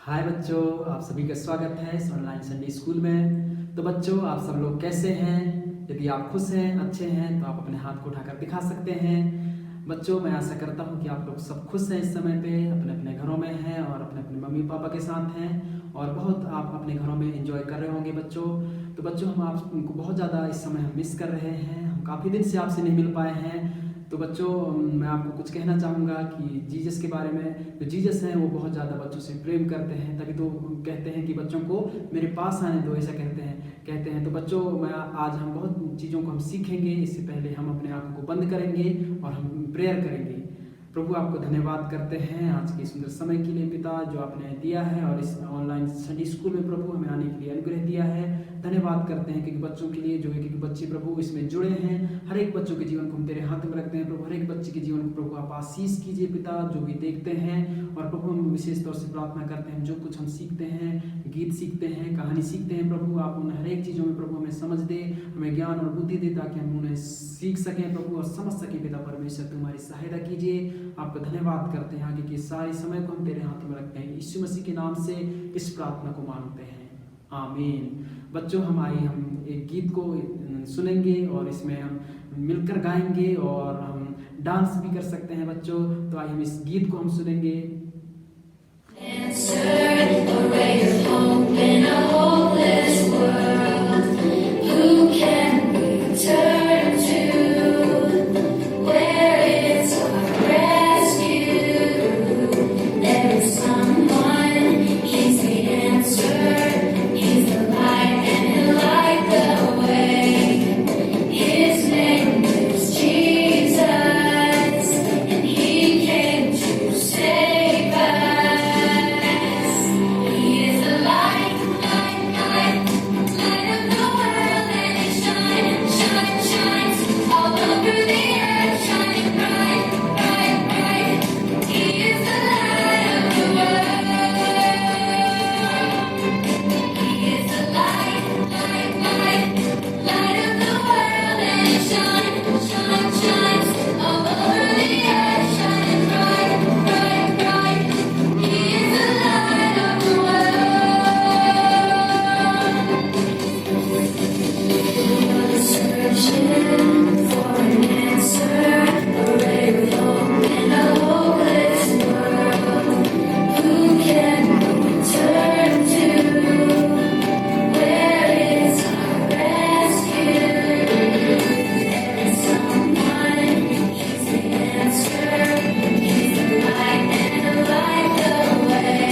हाय बच्चों, आप सभी का स्वागत है इस ऑनलाइन संडे स्कूल में। तो बच्चों, आप सब लोग कैसे हैं? यदि आप खुश हैं, अच्छे हैं, तो आप अपने हाथ को उठाकर दिखा सकते हैं। बच्चों, मैं आशा करता हूं कि आप लोग सब खुश हैं इस समय पे, अपने अपने घरों में हैं और अपने अपने मम्मी पापा के साथ हैं और बहुत आप अपने घरों में एंजॉय कर रहे होंगे बच्चों। तो बच्चों, हम आपको बहुत ज़्यादा इस समय हम मिस कर रहे हैं। हम काफ़ी दिन से आपसे नहीं मिल पाए हैं। तो बच्चों, मैं आपको कुछ कहना चाहूँगा कि जीसस के बारे में। जो जीसस हैं वो बहुत ज़्यादा बच्चों से प्रेम करते हैं, तभी तो कहते हैं कि बच्चों को मेरे पास आने दो, ऐसा कहते हैं। तो बच्चों, आज हम बहुत चीज़ों को हम सीखेंगे। इससे पहले हम अपने आँखों को बंद करेंगे और हम प्रेयर करेंगे। प्रभु, आपको धन्यवाद करते हैं आज के सुंदर समय के लिए पिता, जो आपने दिया है और इस ऑनलाइन संडे स्कूल में प्रभु हमें आने के लिए अनुग्रह दिया है। धन्यवाद करते हैं कि बच्चों के लिए, जो एक बच्चे प्रभु इसमें जुड़े हैं, हर एक बच्चों के जीवन को हम तेरे हाथ में रखते हैं प्रभु। हर एक बच्चे के जीवन को प्रभु आप आशीष कीजिए पिता, जो भी देखते हैं। और प्रभु, हम विशेष तौर से प्रार्थना करते हैं, जो कुछ हम सीखते हैं, गीत सीखते हैं, कहानी सीखते हैं प्रभु, आप उन हर एक चीज़ों में प्रभु हमें समझ दे, हमें ज्ञान और बुद्धि दे, ताकि हम उन्हें सीख सकें प्रभु और समझ सकें पिता परमेश्वर। तुम्हारी सहायता कीजिए। आपका धन्यवाद करते हैं, आगे के सारे समय को हम तेरे हाथ में रखते हैं। यीशु मसीह के नाम से इस प्रार्थना को मांगते हैं, आमीन। बच्चों, हम एक गीत को सुनेंगे और इसमें हम मिलकर गाएंगे और हम डांस भी कर सकते हैं बच्चों। तो आइए हम इस गीत को हम सुनेंगे। Answer, a ray of hope in a hopeless world. Who can we turn to? Where is our rescue? There is someone, he's the answer. He's the light and he'll light the way. His name is Jesus, and he came to save us. He is the light, light, light, light of the world, and he shines, shines, shines all over the earth, shining bright, bright, bright. He is the light of the world. He is the light, light, light, light of the world, and he shines, shines, shines all over the earth, shining bright, bright, bright. He is the light of the world. Searching for an answer, a ray of hope in a hopeless world. Who can we turn to? Where is our rescue? There is someone, he's the answer. He's the light and he'll light the way.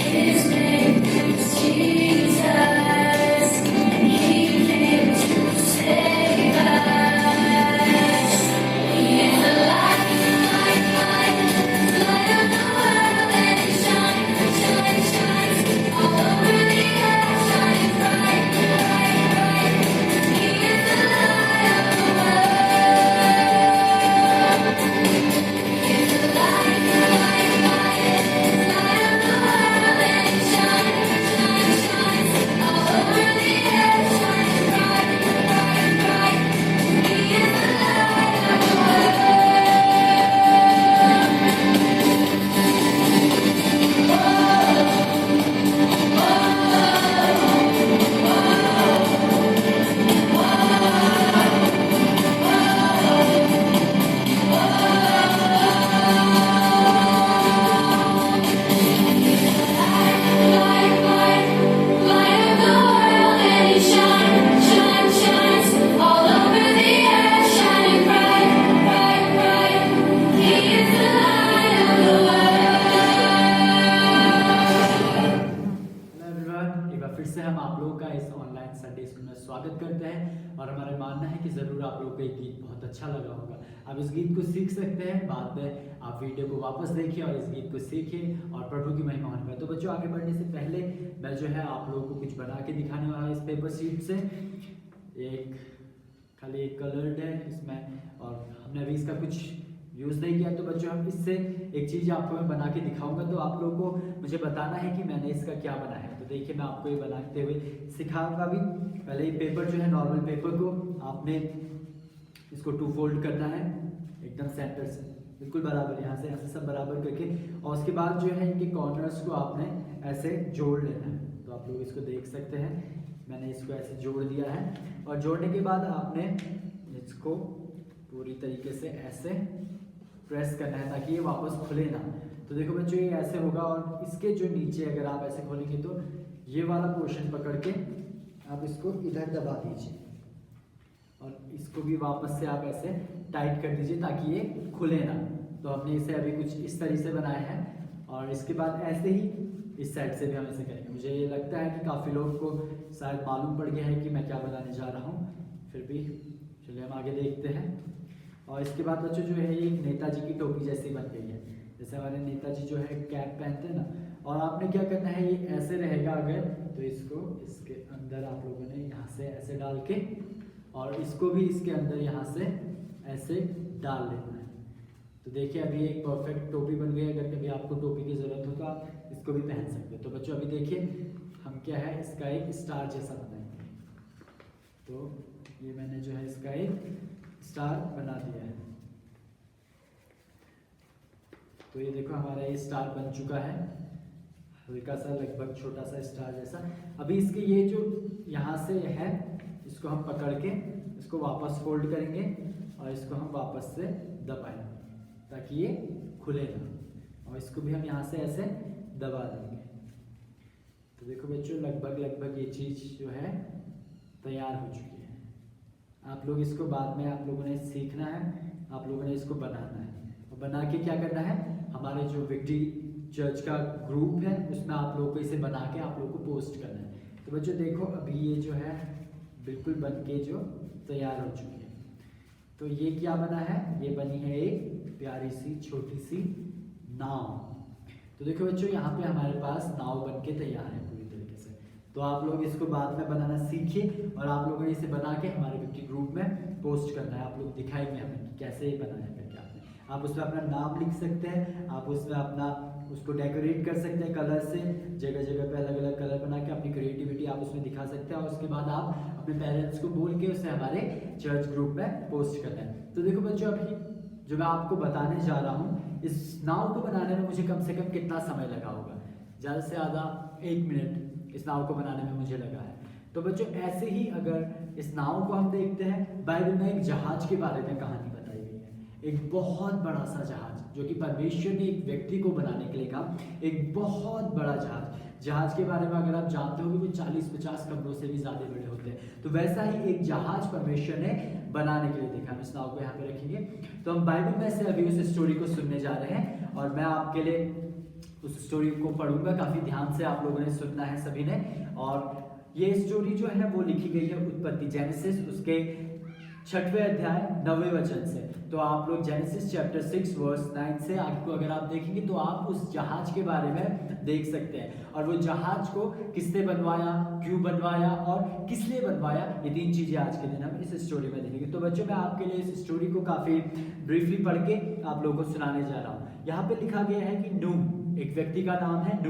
His name is Jesus, and he came to save us. He is the light, light, light, light of the world, and he shines, shines, shines all over the earth, shining bright, bright, bright. He is the light of the world. He is the light, light, light, light of the world, and he shines, shines, shines all over the earth, shining bright, bright, bright. He is the light of the world. Light, light, light of the world, and he shines, shines, shines all over the earth, shining bright, bright, bright. He is the light of the world. Hello everyone, एक बार फिर से हम आप लोगों का इस online Sunday school में स्वागत करते हैं और हमारा मानना है कि ज़रूर आप लोगों को ये गीत बहुत अच्छा लगा होगा। आप इस गीत को सीख सकते हैं, बाद में आप वीडियो को वापस देखिए और इस गीत को सीखिए और प्रभु की महिमा होने पाए। तो बच्चों, आगे बढ़ने से पहले मैं जो है आप लोगों को कुछ बना के दिखाने वाला हूँ इस पेपर शीट से। खाली एक कलर्ड है इसमें और हमने अभी इसका कुछ यूज़ नहीं किया। तो बच्चों, हम इससे एक चीज़ आपको मैं बना के दिखाऊंगा, तो आप लोगों को मुझे बताना है कि मैंने इसका क्या बनाया है। तो देखिए, मैं आपको ये बनाते हुए सिखाऊंगा भी। पहले ये पेपर जो है, नॉर्मल पेपर को आपने इसको 2 फोल्ड करना है एकदम सेंटर से। बिल्कुल बराबर, यहाँ से सब बराबर करके, और उसके बाद जो है इनके कॉर्नर्स को आपने ऐसे जोड़ लेना है। तो आप लोग इसको देख सकते हैं, मैंने इसको ऐसे जोड़ दिया है, और जोड़ने के बाद आपने इसको पूरी तरीके से ऐसे प्रेस करना है ताकि ये वापस खुले ना। तो देखो बच्चों ये ऐसे होगा, और इसके जो नीचे अगर आप ऐसे खोलेंगे तो ये वाला पोर्शन पकड़ के आप इसको इधर दबा दीजिए, और इसको भी वापस से आप ऐसे टाइट कर दीजिए ताकि ये खुले ना। तो हमने इसे अभी कुछ इस तरीके से बनाया है, और इसके बाद ऐसे ही इस साइड से भी हम ऐसे करेंगे। मुझे ये लगता है कि काफ़ी लोगों को शायद मालूम पड़ गया है कि मैं क्या बनाने जा रहा हूँ, फिर भी चलिए हम आगे देखते हैं। और इसके बाद बच्चों जो है ये नेताजी की टोपी जैसी बन गई है, जैसे हमारे नेताजी जो है कैप पहनते हैं ना। और आपने क्या करना है, ये ऐसे रहेगा अगर, तो इसको इसके अंदर आप लोगों ने यहाँ से ऐसे डाल के, और इसको भी इसके अंदर यहाँ से ऐसे डाल लेना है। तो देखिए अभी एक परफेक्ट टोपी बन गई। अगर कभी आपको टोपी की ज़रूरत हो तो आप इसको भी पहन सकते हो। तो बच्चों अभी देखिए हम क्या है, इसका एक स्टार जैसा बनाएंगे। तो ये मैंने जो है इसका एक स्टार बना दिया है। तो ये देखो हमारा ये स्टार बन चुका है, हल्का सा लगभग छोटा सा स्टार जैसा। अभी इसके ये जो यहाँ से है, इसको हम पकड़ के इसको वापस फोल्ड करेंगे, और इसको हम वापस से दबाएंगे ताकि ये खुले ना, और इसको भी हम यहाँ से ऐसे दबा देंगे। तो देखो बच्चों लगभग ये चीज़ जो है तैयार हो चुकी है। आप लोग इसको बाद में आप लोगों ने सीखना है, आप लोगों ने इसको बनाना है, और बना के क्या करना है, हमारे जो विक्ट्री चर्च का ग्रुप है उसमें आप लोगों को इसे बना के आप लोगों को पोस्ट करना है। तो बच्चों देखो अभी ये जो है बिल्कुल बन के जो तैयार हो चुकी है। तो ये क्या बना है, ये बनी है एक प्यारी सी छोटी सी नाव। तो देखो बच्चों यहाँ पे हमारे पास नाव बन के तैयार है पूरी तरीके से। तो आप लोग इसको बाद में बनाना सीखिए, और आप लोगों ने इसे बना के हमारे विक्ट्री ग्रुप में पोस्ट करना है। आप लोग दिखाएंगे हमें कि कैसे ये बनाया करके आपने। आप उसमें अपना नाम लिख सकते हैं, आप उसमें अपना उसको डेकोरेट कर सकते हैं कलर से, जगह जगह पे अलग अलग कलर बना के अपनी क्रिएटिविटी आप उसमें दिखा सकते हैं। और उसके बाद आप अपने पेरेंट्स को बोल के उसे हमारे चर्च ग्रुप में पोस्ट करना है। तो देखो बच्चों अभी जो मैं आपको बताने जा रहा हूँ, इस नाव को बनाने में मुझे कम से कम कितना समय लगा होगा, ज़्यादा से ज़्यादा 1 मिनट इस नाव को बनाने में मुझे लगा है। तो बच्चों ऐसे ही अगर इस नाव को हम देखते हैं, बाइबल में एक जहाज के बारे में कहानी बताई गई है, एक बहुत बड़ा सा जहाज जो कि परमेश्वर ने एक व्यक्ति को बनाने के लिए कहा, एक बहुत बड़ा जहाज के बारे में अगर आप जानते हो कि वो 40-50 कमरों से भी ज़्यादा बड़े होते हैं। तो वैसा ही एक जहाज परमेश्वर ने बनाने के लिए देखा। हम इस नाव को यहाँ पे रखेंगे। तो हम बाइबल में से अभी उस स्टोरी को सुनने जा रहे हैं, और मैं आपके लिए उस स्टोरी को पढ़ूंगा। काफ़ी ध्यान से आप लोगों ने सुनना है सभी ने। और ये स्टोरी जो है वो लिखी गई है उत्पत्ति जेनेसिस उसके 6वें अध्याय 9वें वचन से। तो आप लोग जेनेसिस चैप्टर 6 वर्स 9 से आगे को अगर आप देखेंगे तो आप उस जहाज के बारे में देख सकते हैं, और वो जहाज को किसने बनवाया, क्यों बनवाया और किस लिए बनवाया, ये 3 चीजें आज के दिन हम इस स्टोरी में देखेंगे। तो बच्चों मैं आपके लिए इस स्टोरी को काफी ब्रीफली पढ़ के आप लोगों को सुनाने जा रहा हूँ। यहाँ पे लिखा गया है कि नूह, एक व्यक्ति का नाम है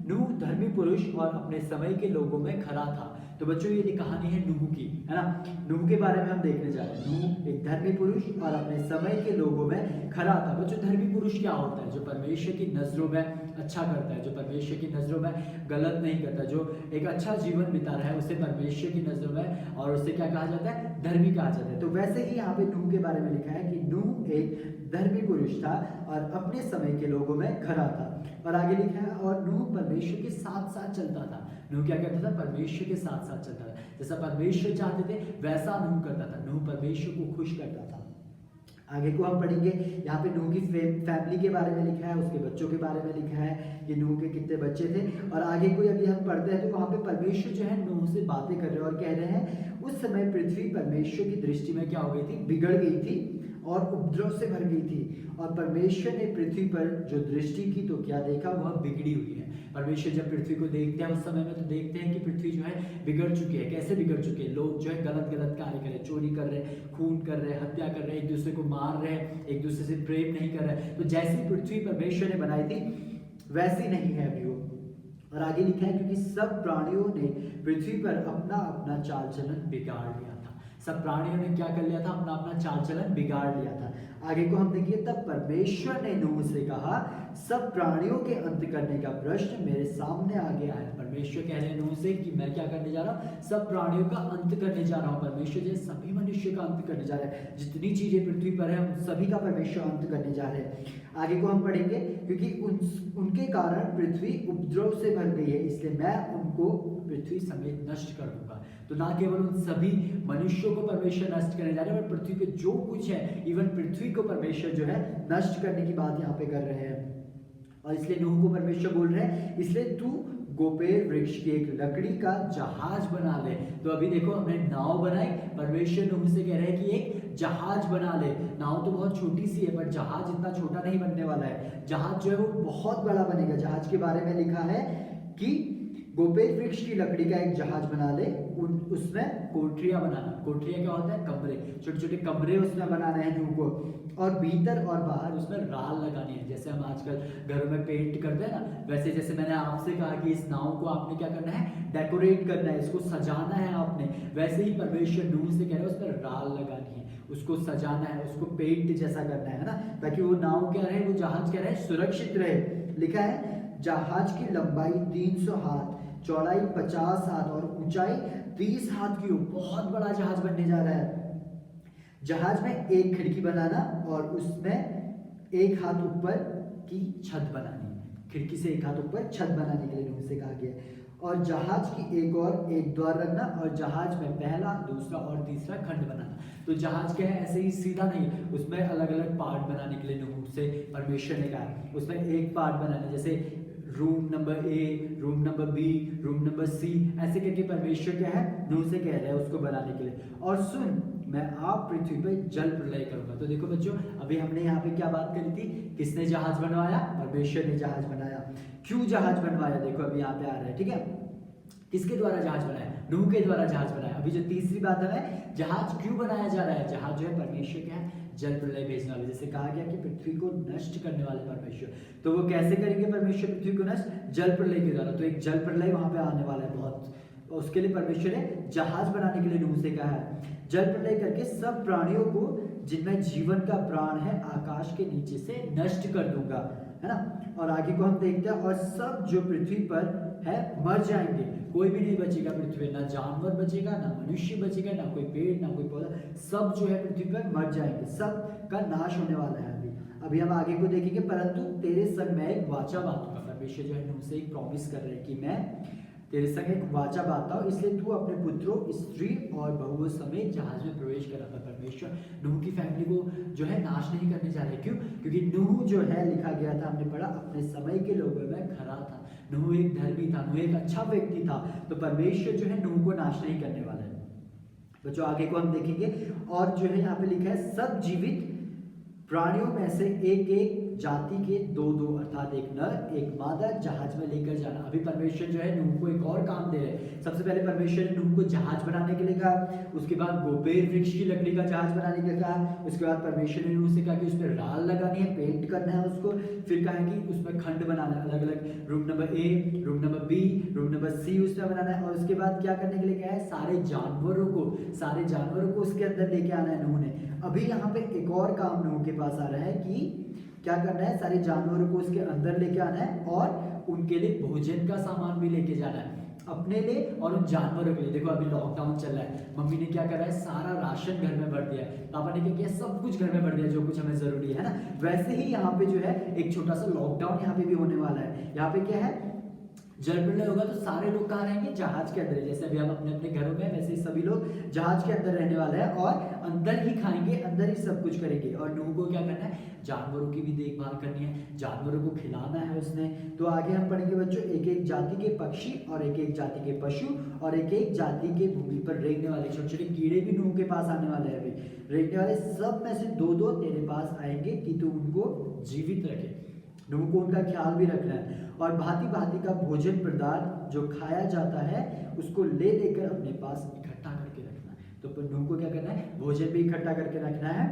नूह धर्मी पुरुष और अपने समय के लोगों में खरा था। तो बच्चों ये कहानी है नूह की, है ना। नूह के बारे में हम देखने जा रहे हैं। नूह एक धर्मी पुरुष और अपने समय के लोगों में खरा था। बच्चों धर्मी पुरुष क्या होता है? जो परमेश्वर की नजरों में अच्छा करता है, जो परमेश्वर की नजरों में गलत नहीं करता, जो एक अच्छा जीवन बिता रहा है, उसे परमेश्वर की नजरों में और उसे क्या कहा जाता है? धर्मी कहा जाता है। तो वैसे ही यहाँ पे नूह के बारे में लिखा है कि नूह एक धर्मी पुरुष था और अपने समय के लोगों में खरा था। और आगे लिखा है और नूह परमेश्वर के साथ साथ चलता था। नूह क्या करता था? परमेश्वर के साथ साथ चलता था। जैसा परमेश्वर चाहते थे वैसा नूह करता था। नूह परमेश्वर को खुश करता था। आगे को हम पढ़ेंगे, यहाँ पे नूह की फैमिली के बारे में लिखा है, उसके बच्चों के बारे में लिखा है कि नूह के कितने बच्चे थे। और आगे को अभी हम पढ़ते हैं तो वहाँ पे परमेश्वर जो है नूह से बातें कर रहे हैं और कह रहे हैं उस समय पृथ्वी परमेश्वर की दृष्टि में क्या हो गई थी? बिगड़ गई थी और उपद्रव से भर गई थी। और परमेश्वर ने पृथ्वी पर जो दृष्टि की तो क्या देखा? वह बिगड़ी हुई है। परमेश्वर जब पृथ्वी को देखते हैं उस समय में तो देखते हैं कि पृथ्वी जो है बिगड़ चुकी है। कैसे बिगड़ चुकी है? लोग जो है गलत गलत कार्य कर रहे, चोरी कर रहे, खून कर रहे, हत्या कर रहे, एक दूसरे को मार रहे, एक दूसरे से प्रेम नहीं कर रहे। तो जैसी पृथ्वी परमेश्वर ने बनाई थी वैसी नहीं है अभी वो। और आगे लिखा है क्योंकि सब प्राणियों ने पृथ्वी पर अपना अपना चाल चलन बिगाड़ लिया था। सब प्राणियों ने क्या कर लिया था, अपना अपना चाल चलन बिगाड़ लिया था। आगे को हम देखिए, तब परमेश्वर ने नूह से कहा, सब प्राणियों के अंत करने का प्रश्न मेरे सामने आ गया है। परमेश्वर कह रहे हैं नूह से कि मैं क्या करने जा रहा हूँ, सब प्राणियों का अंत करने जा रहा हूँ। परमेश्वर जो सभी मनुष्य का अंत करने जा रहे हैं, जितनी चीजें पृथ्वी पर है उन सभी का परमेश्वर अंत करने जा रहे हैं। आगे को हम पढ़ेंगे, क्योंकि उनके कारण पृथ्वी उपद्रव से भर गई है, इसलिए मैं उनको पृथ्वी समेत नष्ट कर दूंगा। तो ना केवल उन सभी मनुष्यों को परमेश्वर नष्ट करने जा रहे हैं, पर पृथ्वी पे जो कुछ है, इवन पृथ्वी को परमेश्वर जो है नष्ट करने की बात यहाँ पे कर रहे हैं। और इसलिए नूह को परमेश्वर बोल रहे हैं, इसलिए तू गोपेर वृक्ष की एक लकड़ी का जहाज बना ले। तो अभी देखो हमने नाव बनाई, परमेश्वर नूह से कह रहे हैं कि एक जहाज बना ले। नाव तो बहुत छोटी सी है, पर जहाज इतना छोटा नहीं बनने वाला है, जहाज जो है वो बहुत बड़ा बनेगा। जहाज के बारे में लिखा है कि गोपेर वृक्ष की लकड़ी का एक जहाज बना ले, उसमें कोठरियां बनाना। कोठरियां क्या होता है, कमरे, छोटे छोटे कमरे उसमें बनाने हैं नूह को, और भीतर और बाहर उसमें राल लगानी है। जैसे हम आजकल घरों में पेंट करते हैं ना, वैसे जैसे मैंने आपसे कहा कि इस नाव को आपने क्या करना है, डेकोरेट करना है, इसको सजाना है आपने, वैसे ही परमेश्वर नूह से कह रहे हैं उस पर राल लगानी है, उसको सजाना है, उसको पेंट जैसा करना है ना, ताकि वो नाव क्या रहे, वो जहाज क्या रहे, सुरक्षित रहे। लिखा है जहाज की लंबाई 300 हाथ, चौड़ाई 50 हाथ और ऊंचाई 30 हाथ की हो। बहुत बड़ा जहाज बनने जा रहा है। जहाज में एक खिड़की बनाना और उसमें एक हाथ ऊपर की छत बनानी, खिड़की से एक हाथ ऊपर छत बनाने के लिए नूह से कहा गया। और जहाज की एक द्वार रखना, और जहाज में पहला, दूसरा और तीसरा खंड बनाना। तो जहाज क्या है, ऐसे ही सीधा नहीं, उसमें अलग अलग पार्ट बनाने के लिए नूह से परमेश्वर ने कहा। उसमें एक पार्ट बनाना, जैसे room number A, room number B, room number C, ऐसे करके परमेश्वर क्या है नूह से कह रहे हैं उसको बनाने के लिए। और सुन, मैं आप पृथ्वी पर जल प्रलय करूंगा। तो देखो बच्चों, अभी हमने यहाँ पे क्या बात करी थी, किसने जहाज बनवाया, परमेश्वर ने जहाज बनाया। क्यों जहाज बनवाया, देखो अभी यहाँ पे आ रहा है, ठीक है, किसके द्वारा जहाज बनाया, नूह के द्वारा जहाज बनाया। अभी जो तीसरी बात है, जहाज क्यों बनाया जा रहा है, जहाज जो है परमेश्वर क्या है, जल प्रलय भेजने वाले। जैसे कहा गया कि पृथ्वी को नष्ट करने वाले परमेश्वर, तो वो कैसे करेंगे परमेश्वर पृथ्वी को नष्ट, जल प्रलय के द्वारा। तो एक जल प्रलय वहां पे आने वाला है बहुत, उसके लिए परमेश्वर ने जहाज बनाने के लिए नूह से कहा है। जल प्रलय करके सब प्राणियों को जिनमें जीवन का प्राण है आकाश के नीचे से नष्ट कर दूंगा, है ना। और आगे को हम देखते हैं, और सब जो पृथ्वी पर है मर जाएंगे, कोई भी नहीं बचेगा पृथ्वी, ना जानवर बचेगा, ना मनुष्य बचेगा, ना कोई पेड़, ना कोई पौधा, सब जो है पृथ्वी पर मर जाएंगे, सब का नाश होने वाला है। अभी हम आगे को देखेंगे, परंतु तेरे संग मैं एक वाचा बांधूंगा। परमेश्वर जो है नूह से एक प्रॉमिस कर रहे हैं कि मैं तेरे संग एक वाचा बांधता हूं, इसलिए तू अपने पुत्रों, स्त्री और बहुओं समेत जहाज में प्रवेश करा था। परमेश्वर नूह की फैमिली को जो है नाश नहीं करने जा रहे। क्यों? क्योंकि नूह जो है, लिखा गया था, हमने पढ़ा, अपने समय के लोगों में खरा था। नूह एक धर्मी था, नूह एक अच्छा व्यक्ति था, तो परमेश्वर जो है नूह को नाश नहीं करने वाला है। बच्चों आगे को हम देखेंगे, और जो है यहाँ पे लिखा है, सब जीवित प्राणियों में से एक एक जाति के दो दो, अर्थात एक नर एक मादा जहाज में लेकर जाना। अभी परमेश्वर जो है नूह को एक और काम दे रहे हैं। सबसे पहले परमेश्वर ने नूह को जहाज बनाने के लिए कहा, उसके बाद गोपेर वृक्ष की लकड़ी का जहाज बनाने के लिए कहा, उसके बाद परमेश्वर ने नूह से कहा कि उस पर राल लगानी है, पेंट करना है उसको, फिर कहा कि उसमें खंड बनाना है, अलग अलग, room number A, room number B, room number C उसमें बनाना है। और उसके बाद क्या करने के लिए कहा है, सारे जानवरों को उसके अंदर लेके आना है नूह ने। अभी यहाँ पे एक और काम नूह के पास आ रहा है कि क्या करना है, सारे जानवरों को उसके अंदर लेके आना है, और उनके लिए भोजन का सामान भी लेके जाना है, अपने लिए और उन जानवरों के लिए। देखो अभी लॉकडाउन चल रहा है, मम्मी ने क्या करा है, सारा राशन घर में भर दिया है, पापा ने क्या किया, सब कुछ घर में भर दिया जो कुछ हमें जरूरी है ना। वैसे ही यहाँ पे जो है एक छोटा सा लॉकडाउन यहाँ पे भी होने वाला है। यहाँ पे क्या है, जल प्रलय होगा तो सारे लोग कहाँ रहेंगे, जहाज के अंदर। जैसे अभी हम अपने अपने घरों में, वैसे ही सभी लोग जहाज के अंदर रहने वाले हैं, और अंदर ही खाएंगे, अंदर ही सब कुछ करेंगे। और नूह को क्या करना है, जानवरों की भी देखभाल करनी है, जानवरों को खिलाना है उसने। तो आगे हम पढ़ेंगे बच्चों, एक एक जाति के पक्षी और एक एक जाति के पशु और एक एक जाति के भूमि पर रेंगने वाले छोटे छोटे कीड़े भी नूह के पास आने वाले हैं। अभी रेंगने वाले सब में से दो दो तेरे पास आएंगे कि तू उनको जीवित रखे। नूह को उनका ख्याल भी रखना है, और भांति भांति का भोजन पदार्थ जो खाया जाता है उसको ले लेकर अपने पास इकट्ठा करके रखना है। तो नूह को क्या करना है, भोजन भी इकट्ठा करके रखना है,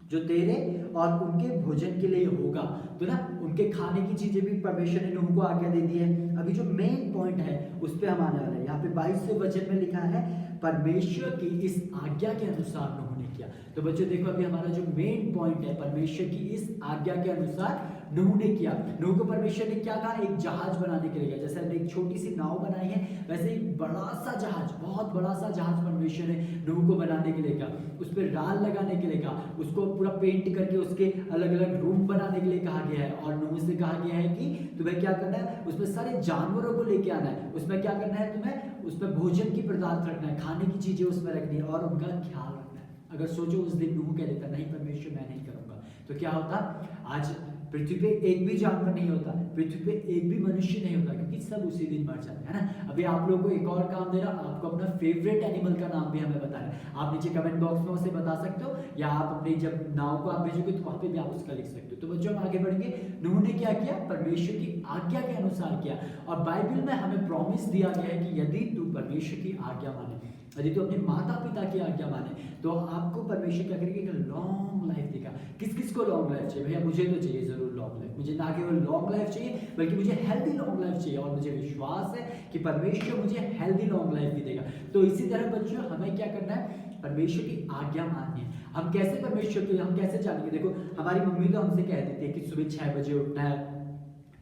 जो तेरे और उनके भोजन के लिए होगा। तो ना उनके खाने की चीजें भी परमेश्वर ने नूह को आज्ञा दे दी है। अभी जो मेन पॉइंट है उस पे हम आने वाले हैं। यहाँ पे 22वें वचन में लिखा है परमेश्वर की इस आज्ञा के अनुसार नूह ने किया। तो बच्चों देखो अभी हमारा जो मेन पॉइंट है परमेश्वर की इस आज्ञा के अनुसार नूह ने किया। नूह को परमेश्वर ने क्या कहा, एक जहाज बनाने के लिए कहा। जैसे हमने एक छोटी सी नाव बनाई है वैसे एक बड़ा सा जहाज, बहुत बड़ा सा जहाज परमेश्वर ने नूह को बनाने के लिए कहा। उस पर राल लगाने के लिए कहा, उसको पूरा पेंट करके उसके अलग अलग रूम बनाने के लिए कहा गया है। और नूह से कहा गया है कि तुम्हें क्या करना है, उसमें सारे जानवरों को लेके आना है, उसमें क्या करना है, तुम्हें उसमें भोजन की पदार्थ रखना है, खाने की चीजें उसमें रखनी है और उनका ख्याल रखना है। अगर सोचो उस दिन नूह कह देता नहीं परमेश्वर मैं नहीं करूंगा, तो क्या होता, आज पृथ्वी पे एक भी जानवर नहीं होता, पृथ्वी पे एक भी मनुष्य नहीं होता, क्योंकि सब उसी दिन मर जाते हैं, है ना। अभी आप लोगों को एक और काम दे रहा, आपको अपना फेवरेट एनिमल का नाम भी हमें बताना है। आप नीचे कमेंट बॉक्स में उसे बता सकते हो, या आप अपनी जब नाव को आप भेजोगे तो वहां पे भी आप उसका लिख सकते हो। तो बच्चों हम आगे बढ़ेंगे। नूह ने क्या किया, परमेश्वर की आज्ञा के अनुसार किया। और बाइबल में हमें प्रॉमिस दिया गया है कि यदि तू परमेश्वर की आज्ञा माने, यदि तू अपने माता पिता की आज्ञा माने, तो आपको परमेश्वर क्या करेगा, लॉन्ग लाइफ देगा। किस किस को लॉन्ग लाइफ चाहिए भैया, मुझे तो चाहिए जरूर लॉन्ग लाइफ। मुझे ना केवल लॉन्ग लाइफ चाहिए बल्कि मुझे हेल्दी लॉन्ग लाइफ चाहिए, और मुझे विश्वास है कि परमेश्वर मुझे हेल्दी लॉन्ग लाइफ भी देगा। तो इसी तरह बच्चों हमें क्या करना है, परमेश्वर की आज्ञा माननी है। हम कैसे परमेश्वर की, हम कैसे जानेंगे, देखो हमारी मम्मी तो हमसे कह देती है कि सुबह 6 बजे उठना है,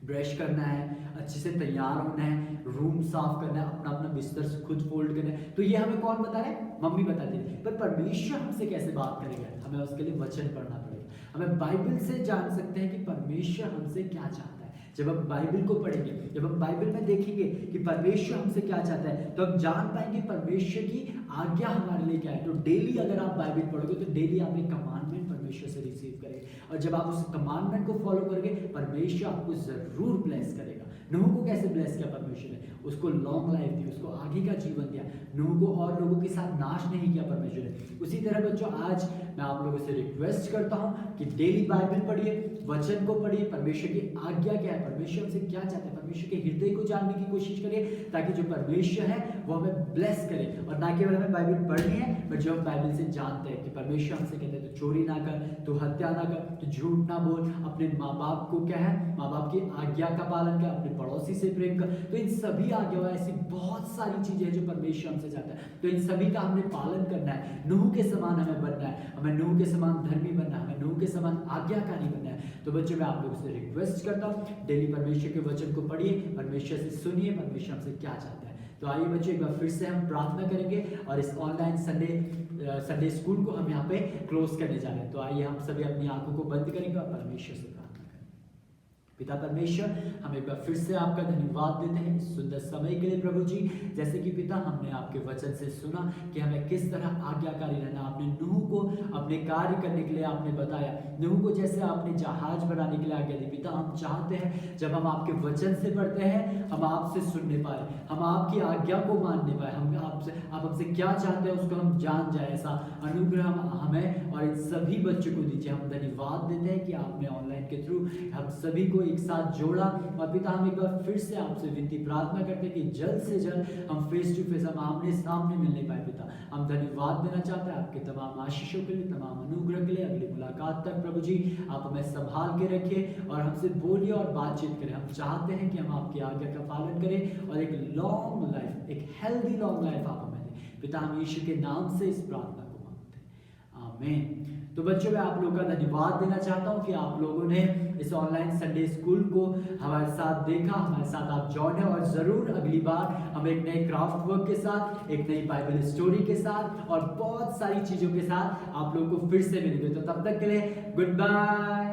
ब्रश करना है, अच्छे से तैयार होना है, रूम साफ करना है, अपना अपना बिस्तर खुद फोल्ड करना है। तो ये हमें कौन बता रहे हैं, मम्मी बताती है। पर परमेश्वर हमसे कैसे बात करेगा, हमें उसके लिए वचन पढ़ना पड़ेगा। हमें बाइबल से जान सकते हैं कि परमेश्वर हमसे क्या चाहता है। जब हम बाइबल को पढ़ेंगे, जब हम बाइबल में देखेंगे कि परमेश्वर हमसे क्या चाहता है, तो हम जान पाएंगे परमेश्वर की आज्ञा हमारे लिए क्या है। तो डेली अगर आप बाइबल पढ़ोगे तो डेली आप एक कमांडमेंट परमेश्वर से रिसीव करेंगे, और जब आप उस कमांडमेंट को फॉलो करोगे परमेश्वर आपको जरूर ब्लेस करेगा। नूह को कैसे ब्लेस किया परमेश्वर ने, उसको लॉन्ग लाइफ दी, उसको आगे का जीवन दिया। नूह को और लोगों के साथ नाश नहीं किया परमेश्वर ने। उसी तरह बच्चों आज मैं आप लोगों से रिक्वेस्ट करता हूं कि डेली बाइबल पढ़िए, वचन को पढ़िए, परमेश्वर की आज्ञा क्या है, परमेश्वर हमसे क्या चाहते हैं, परमेश्वर के हृदय को जानने की कोशिश करिए, ताकि जो परमेश्वर है वो हमें ब्लेस करे। और ना केवल हमें बाइबल पढ़नी है, बट जो हम बाइबल से जानते हैं कि परमेश्वर हमसे कहते हैं तो चोरी ना कर, तो हत्या ना कर, तो झूठ ना बोल, अपने माँ बाप को क्या है, माँ बाप की आज्ञा का पालन कर, अपने पड़ोसी से प्रेम कर। तो इन सभी आज्ञा, ऐसी बहुत सारी चीजें हैं जो परमेश्वर हमसे चाहता है, तो इन सभी का हमने पालन करना है। नूह के समान हमें बनना है, हमें नूह के समान धर्मी बनना है, हमें नूह के समान आज्ञाकारी बनना है। तो बच्चों मैं आप लोगों से रिक्वेस्ट करता हूँ डेली परमेश्वर के वचन को पढ़िए, परमेश्वर से सुनिए परमेश्वर हमसे क्या चाहता है। तो आइए बच्चों एक बार फिर से हम प्रार्थना करेंगे और इस ऑनलाइन संडे स्कूल को हम यहाँ पे क्लोज करने जा रहे हैं। तो आइए हम सभी अपनी आंखों को बंद करेंगे और परमेश्वर से प्रार्थना करें। पिता परमेश्वर, हम एक बार फिर से आपका धन्यवाद देते हैं इस सुंदर समय के लिए प्रभु जी। जैसे कि पिता हमने आपके वचन से सुना कि हमें किस तरह आज्ञाकारी रहना, आपने नूह को अपने कार्य करने के लिए आपने बताया, नूह को जैसे आपने जहाज बनाने के लिए आज्ञा दी। पिता हम चाहते हैं जब हम आपके वचन से पढ़ते हैं हम आपसे सुनने पाए, हम आपकी आज्ञा को मानने पाए, हम आपसे, आप हमसे क्या चाहते हैं उसको हम जान जाए। ऐसा अनुग्रह हमें और इन सभी बच्चों को दीजिए। हम धन्यवाद देते हैं कि आपने ऑनलाइन के थ्रू हम सभी को एक साथ जोड़ा। और पिता हम एक बार फिर से आपसे विनती प्रार्थना करते हैं कि जल्द से जल्द हम फेस टू फेस, हम आमने सामने मिलने पाए। पिता हम धन्यवाद देना चाहते हैं आपके तमाम आशीषों के लिए, तमाम अनुग्रह के लिए। अगली मुलाकात तक प्रभु जी आप हमें संभाल के रखिए और हमसे बोलिए और बातचीत करें। हम चाहते हैं कि हम आपकी आज्ञा का पालन करें और एक लॉन्ग लाइफ, एक हेल्दी लॉन्ग लाइफ आप हमें दें। पिता हम यीशु के नाम से इस प्रार्थना को मांगते हैं, आमीन। तो बच्चों मैं आप लोगों का धन्यवाद देना चाहता हूं कि आप लोगों ने इस ऑनलाइन संडे स्कूल को हमारे साथ देखा, हमारे साथ आप जॉइन है। और जरूर अगली बार हम एक नए क्राफ्ट वर्क के साथ, एक नई बाइबल स्टोरी के साथ और बहुत सारी चीजों के साथ आप लोगों को फिर से मिलेंगे। तो तब तक के लिए गुड बाय।